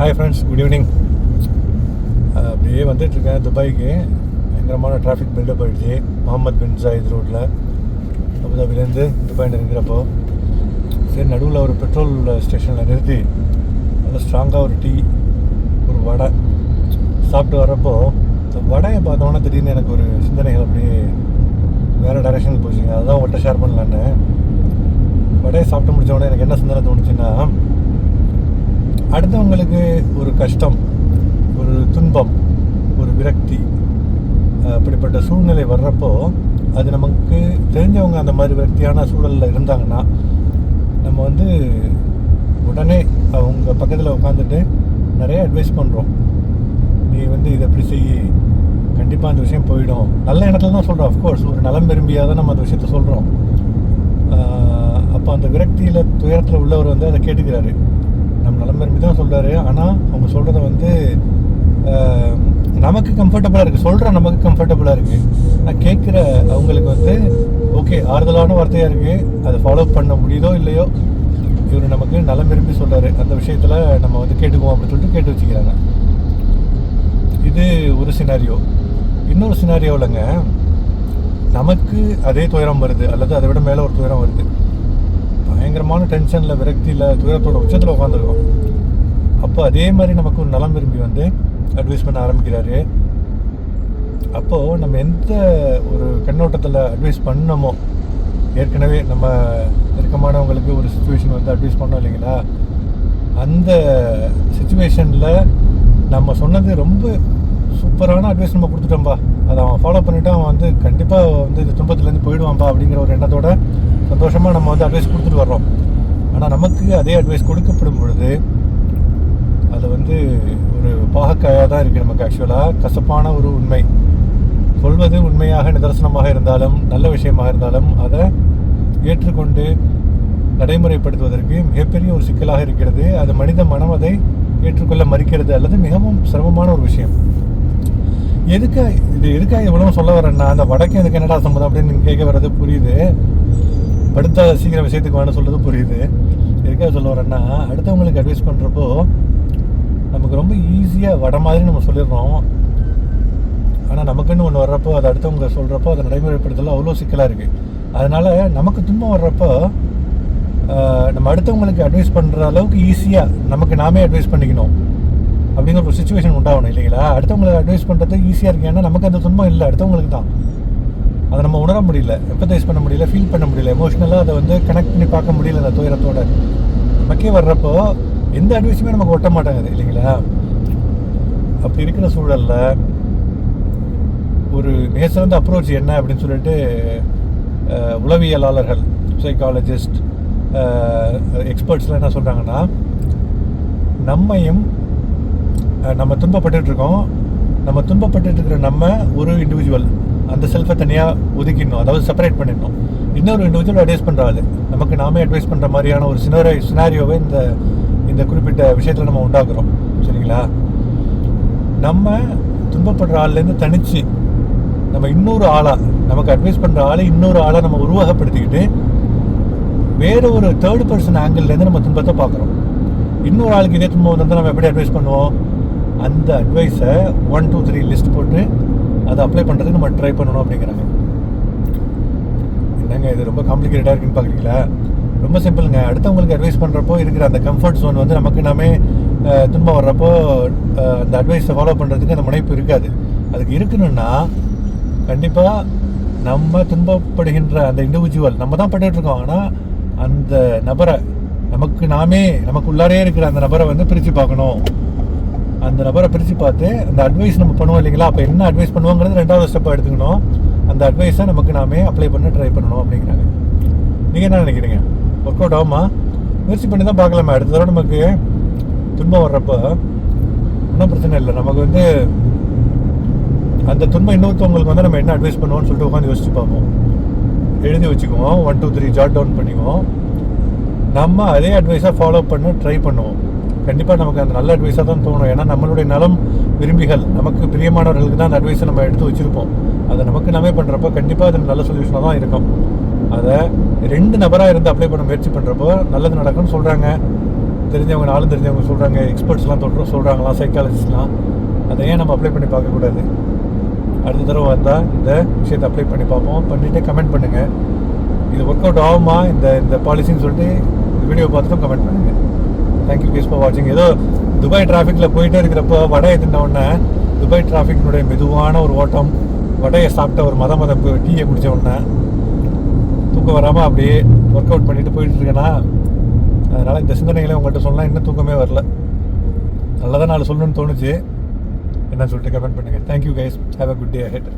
Hi friends, good evening. அப்படியே வந்துட்டுருக்கேன் துபாய்க்கு. பயங்கரமான டிராஃபிக் பில்டப் ஆகிடுச்சு முகமது பின் ஜாயித் ரோட்டில். அபுதாபிலேருந்து துபாய் இருக்கிறப்போ சரி நடுவில் ஒரு பெட்ரோல் ஸ்டேஷனில் நிறுத்தி நல்லா ஸ்ட்ராங்காக ஒரு டீ, ஒரு வடை சாப்பிட்டு வர்றப்போ வடையை பார்த்தோன்னா திடீர்னு எனக்கு ஒரு சிந்தனைகள் அப்படியே வேறு டைரெக்ஷனுக்கு போச்சுங்க. அதுதான் உங்கள்கிட்ட ஷேர் பண்ணலான்னு. வடையை சாப்பிட்டு முடித்தோடனே எனக்கு என்ன சிந்தனை தோணுச்சுன்னா, அடுத்தவங்களுக்கு ஒரு கஷ்டம், ஒரு துன்பம், ஒரு விரக்தி, அப்படிப்பட்ட சூழ்நிலை வர்றப்போ அது நமக்கு தெரிஞ்சவங்க அந்த மாதிரி விரக்தியான சூழலில் இருந்தாங்கன்னா நம்ம உடனே அவங்க பக்கத்தில் உட்காந்துட்டு நிறைய அட்வைஸ் பண்ணுறோம். நீ இதை எப்படி செய்ய, கண்டிப்பாக அந்த விஷயம் போயிடும். நல்ல இடத்துல தான் சொல்கிறோம். அஃப்கோர்ஸ் ஒரு நலம் விரும்பியாக தான் நம்ம அந்த விஷயத்த சொல்கிறோம். அப்போ அந்த விரக்தியில் துயரத்தில் உள்ளவர் அதை கேட்டுக்கிறாரு. நம்ம நலம் விரும்பி தான் சொல்கிறாரு. ஆனால் அவங்க சொல்கிறத நமக்கு கம்ஃபர்டபுளாக இருக்குது, சொல்கிற நமக்கு கம்ஃபர்டபுளாக இருக்குது. நான் கேட்குற அவங்களுக்கு ஓகே ஆறுதலான வார்த்தையாக இருக்குது. அதை ஃபாலோ பண்ண முடியுதோ இல்லையோ, இவர் நமக்கு நலம் விரும்பி சொல்கிறாரு, அந்த விஷயத்தில் நம்ம கேட்டுக்குவோம் அப்படின்னு சொல்லிட்டு கேட்டு வச்சுக்கிறாங்க. இது ஒரு சினாரியோ. இன்னொரு சினாரியோவில்ங்க, நமக்கு அதே துயரம் வருது அல்லது அதை விட மேலே ஒரு துயரம் வருது. பயங்கரமான டென்ஷனில், விரக்தியில், துயரத்தோட உச்சத்தில் உட்காந்துருக்கோம். அப்போ அதே மாதிரி நமக்கு ஒரு நலம் விரும்பி அட்வைஸ் பண்ண ஆரம்பிக்கிறாரு. அப்போது நம்ம எந்த ஒரு கண்ணோட்டத்தில் அட்வைஸ் பண்ணமோ, ஏற்கனவே நம்ம நெருக்கமானவங்களுக்கு ஒரு சுச்சுவேஷன் அட்வைஸ் பண்ணோம் இல்லைங்களா, அந்த சுச்சுவேஷனில் நம்ம சொன்னது ரொம்ப சூப்பரான அட்வைஸ் நம்ம கொடுத்துட்டோம்பா, அதை அவன் ஃபாலோ பண்ணிவிட்டு அவன் கண்டிப்பாக இந்த துன்பத்துலேருந்து போயிடுவான்ப்பா அப்படிங்கிற ஒரு எண்ணத்தோட சந்தோஷமாக நம்ம அட்வைஸ் கொடுத்துட்டு வர்றோம். ஆனால் நமக்கு அதே அட்வைஸ் கொடுக்கப்படும் பொழுது அது ஒரு பாகக்காயாக தான் இருக்குது நமக்கு. ஆக்சுவலாக கசப்பான ஒரு உண்மை. சொல்வது உண்மையாக நிதர்சனமாக இருந்தாலும், நல்ல விஷயமாக இருந்தாலும், அதை ஏற்றுக்கொண்டு நடைமுறைப்படுத்துவதற்கு மிகப்பெரிய ஒரு சிக்கலாக இருக்கிறது. அது மனித மனம் அதை ஏற்றுக்கொள்ள மறுக்கிறது, அல்லது மிகவும் சிரமமான ஒரு விஷயம். எதுக்காக எவ்வளோ சொல்ல வரேன்னா, அந்த வடக்கு எனக்கு என்னடா சம்மதம் அப்படின்னு நீங்கள் கேட்க வர்றது புரியுது. அடுத்த சீக்கிரம் விஷயத்துக்கு வேணும் சொல்கிறது புரியுது. எதுக்காக சொல்ல வரேன்னா, அடுத்தவங்களுக்கு அட்வைஸ் பண்ணுறப்போ நமக்கு ரொம்ப ஈஸியாக வட மாதிரி நம்ம சொல்லிடுறோம். ஆனால் நமக்குன்னு ஒன்று வர்றப்போ, அதை அடுத்தவங்க சொல்கிறப்போ அதை நடைமுறைப்படுத்தல அவ்வளோ சிக்கலாக இருக்குது. அதனால் நமக்கு துன்பம் வர்றப்போ நம்ம அடுத்தவங்களுக்கு அட்வைஸ் பண்ணுற அளவுக்கு ஈஸியாக நமக்கு நாமே அட்வைஸ் பண்ணிக்கணும் அப்படிங்கிற ஒரு சுச்சுவேஷன் உண்டாகணும் இல்லைங்களா. அடுத்தவங்களுக்கு அட்வைஸ் பண்ணுறது ஈஸியாக இருக்குது. ஏன்னா நமக்கு அந்த துன்பம் இல்லை, அடுத்தவங்களுக்கு தான். அதை நம்ம உணர முடியல, எம்பத்தைஸ் பண்ண முடியல, ஃபீல் பண்ண முடியல, எமோஷ்னலாக அதை கனெக்ட் பண்ணி பார்க்க முடியல. அந்த துயரத்தோட நமக்கே வர்றப்போ எந்த அட்வைஸுமே நமக்கு ஒட்ட மாட்டேங்குது இல்லைங்களா. அப்படி இருக்கிற சூழலில் ஒரு நேசிறந்த அப்ரோச் என்ன அப்படின்னு சொல்லிட்டு உளவியலாளர்கள், சைக்காலஜிஸ்ட், எக்ஸ்பர்ட்ஸ்லாம் என்ன சொல்கிறாங்கன்னா, நம்ம துன்பப்பட்டு இருக்கோம். நம்ம துன்பப்பட்டு இருக்கிற நம்ம ஒரு இண்டிவிஜுவல், அந்த செல்ஃபை தனியாக ஒதுக்கிடணும், அதாவது செப்பரேட் பண்ணிடணும். இன்னொரு இண்டிவிஜுவல் அட்வைஸ் பண்ணுற ஆள், நமக்கு நாமே அட்வைஸ் பண்ணுற மாதிரியான ஒரு சினாரியோவை இந்த குறிப்பிட்ட விஷயத்தில் நம்ம உண்டாக்குறோம். சரிங்களா. நம்ம துன்பப்படுற ஆள்லேருந்து தனித்து நம்ம இன்னொரு ஆளாக, நமக்கு அட்வைஸ் பண்ணுற ஆளை இன்னொரு ஆளாக நம்ம உருவகப்படுத்திக்கிட்டு வேறு ஒரு தேர்ட் பர்சன் ஆங்கிள்லேருந்து நம்ம துன்பத்தை பார்க்குறோம். இன்னொரு ஆளுக்கு இதே துன்பம் நம்ம எப்படி அட்வைஸ் பண்ணுவோம்? அந்த அட்வைஸை 1, 2, 3 லிஸ்ட் போட்டு அதை அப்ளை பண்ணுறதுக்கு நம்ம ட்ரை பண்ணணும் அப்படிங்கிறாங்க. என்னங்க இது ரொம்ப காம்ப்ளிகேட்டடாக இருக்குன்னு பார்க்குறீங்களா? ரொம்ப சிம்பிளுங்க. அடுத்தவங்களுக்கு அட்வைஸ் பண்ணுறப்போ இருக்கிற அந்த கம்ஃபர்ட் ஜோன் நமக்கு நாமே துன்பம் வர்றப்போ அந்த அட்வைஸை ஃபாலோ பண்ணுறதுக்கு அந்த முனைப்பு இருக்காது. அதுக்கு இருக்கணும்னா கண்டிப்பாக நம்ம துன்பப்படுகின்ற அந்த இண்டிவிஜுவல் நம்ம தான் பட்டுருக்கோம். ஆனால் அந்த நபரை நமக்கு உள்ளாரே இருக்கிற அந்த நபரை பிரித்து பார்க்கணும். அந்த நபரை பிரித்து பார்த்து அந்த அட்வைஸ் நம்ம பண்ணுவோம் இல்லைங்களா. அப்போ என்ன அட்வைஸ் பண்ணுவோங்கிறது 2வது ஸ்டெப்பாக எடுத்துக்கணும். அந்த அட்வைஸை நமக்கு நாமே அப்ளை பண்ண ட்ரை பண்ணணும் அப்படிங்கிறாங்க. நீங்கள் என்ன நினைக்கிறீங்க? ஒர்க் அவுட் ஆகுமா? முயற்சி பண்ணி தான் பார்க்கலாமா. அடுத்த தடவை நமக்கு துன்பம் வர்றப்போ ஒன்றும் பிரச்சனை இல்லை. நமக்கு அந்த துன்பம் இன்னொருத்தவங்களுக்கு நம்ம என்ன அட்வைஸ் பண்ணுவோம்னு சொல்லிட்டு உட்காந்து யோசிச்சு பார்ப்போம். எழுதி வச்சுக்குவோம், 1, 2, 3 ஜாட் டவுன் பண்ணிக்குவோம். நம்ம அதே அட்வைஸாக ஃபாலோ பண்ண ட்ரை பண்ணுவோம். கண்டிப்பாக நமக்கு அந்த நல்ல அட்வைஸாக தான் தோணும். ஏன்னா நம்மளுடைய நலம் விரும்பிகள், நமக்கு பிரியமானவர்களுக்கு தான் அந்த அட்வைஸை நம்ம எடுத்து வச்சுருப்போம். அதை நமக்கு நாமே பண்ணுறப்போ கண்டிப்பாக அது நல்ல சொல்யூஷனாக தான் இருக்கும். அதை 2 நபராக இருந்து அப்ளை பண்ண முயற்சி பண்ணுறப்போ நல்லது நடக்கும்னு சொல்கிறாங்க. தெரிஞ்சவங்க நாளும் தெரிஞ்சவங்க சொல்கிறாங்க, எக்ஸ்பர்ட்ஸ்லாம் சொல்கிறாங்களாம், சைக்காலஜிஸ்ட்லாம். அதை ஏன் நம்ம அப்ளை பண்ணி பார்க்கக்கூடாது? அடுத்த தடவை வந்தால் இந்த விஷயத்தை அப்ளை பண்ணி பார்ப்போம். பண்ணிவிட்டு கமெண்ட் பண்ணுங்கள், இது ஒர்க் அவுட் ஆகுமா இந்த பாலிசின்னு சொல்லிட்டு வீடியோ பார்த்துட்டும் கமெண்ட் பண்ணுங்கள். தேங்க்யூ கைஸ் ஃபார் வாட்சிங். ஏதோ துபாய் டிராஃபிக்கில் போயிட்டே இருக்கிறப்போ வடை எத்தின உடனே துபாய் டிராஃபிக்கினுடைய மெதுவான ஒரு ஓட்டம், வடையை சாப்பிட்ட ஒரு மத டீயை குடித்த உடனே தூக்கம் வராமல் அப்படியே ஒர்க் அவுட் பண்ணிட்டு போயிட்டு இருக்கேன்னா, அதனால் இந்த சிந்தனைகளை உங்கள்கிட்ட சொன்னால் இன்னும் தூக்கமே வரல. நல்லதாக நாலு சொல்லணும்னு தோணுச்சு. என்னன்னு சொல்லிட்டு கமெண்ட் பண்ணுங்கள். Thank you guys, have a good day ahead.